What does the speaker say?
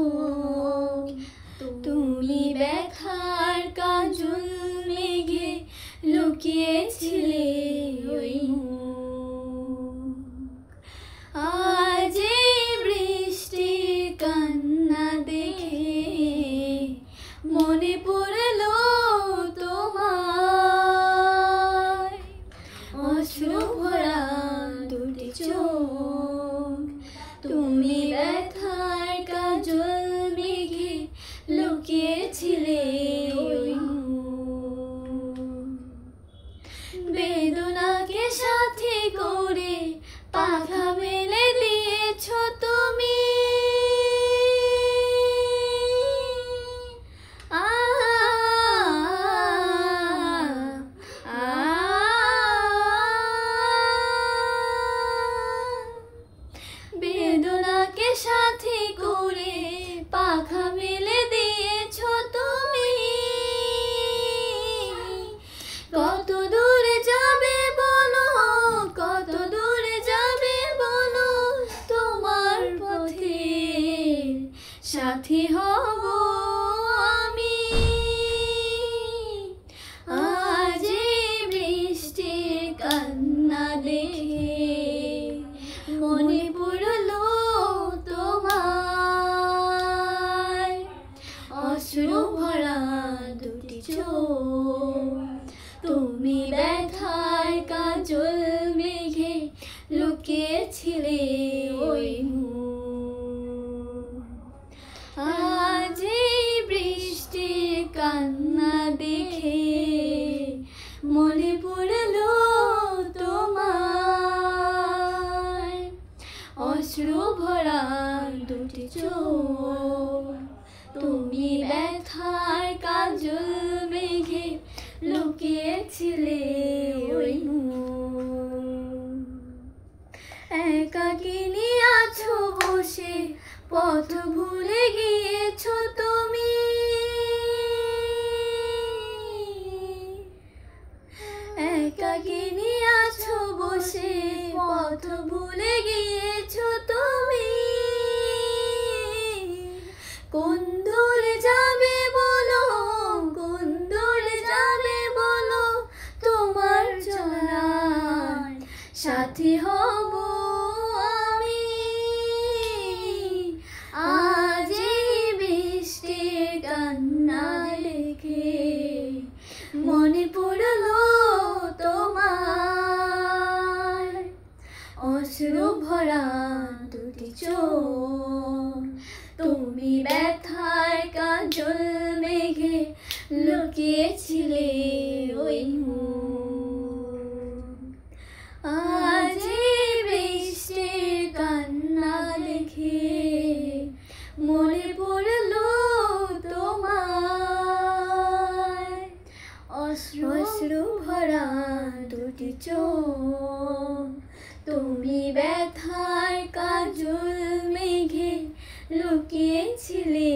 চোখ, তুমি ব্যথার কাজল মেঘে লুকিয়েছিলে ওই মুখ। আজ এই বৃষ্টির কান্না দেখে মনে পড়লো তোমার, অশ্রু ভরা দুটি চোখ, তুমি ব্যথার কাজল মেঘে লুকিয়েছিলে ওই মুখ। বেদনাকে সাথে করে পাখা মেলে দিয়েছ তুমি, বেদনাকে সাথে করে পাখা মেলে দিয়েছ তুমি। কত দূরে যাবে বলো, কত দূরে যাবে বলো, তোমার পথে সাথী হব আমি। আজ এই বৃষ্টির কান্না দেখে মনে পড়লো তোমার, অশ্রু ভরা দুটি চোখ, তুমি ব্যথার কাজল মেঘে লুকিয়েছিলে ওই মুখ। আজ এই বৃষ্টির কান্না দেখে মনে পড়লো তোমার, অশ্রু ভরা দুটি চোখ, তুমি ব্যথার কাজল মেঘে লুকিয়েছিলে ওই মুখ। একাকিনী আছো বসে পথ ভুলে গিয়েছো তুমি, একাকিনী আছো বসে পথ ভুলে গিয়েছো তুমি। কোন দূরে যাবে বলো, কোন দূরে যাবে বলো, তোমার চলার সাথী হব আমি। আজ এই বৃষ্টির কান্না দেখে মনে পড়লো তোমার, অশ্রু ভরা দুটি চোখ, তুমি ব্যথার কাজল মেঘে লুকিয়েছিলে ওই মুখ। আজ এই বৃষ্টির কান্না দেখে মনে পড়লো তোমার, অশ্রু ভরা দুটি চোখ, তুমি ব্যথার কাজল মেঘে লুকিয়েছিলে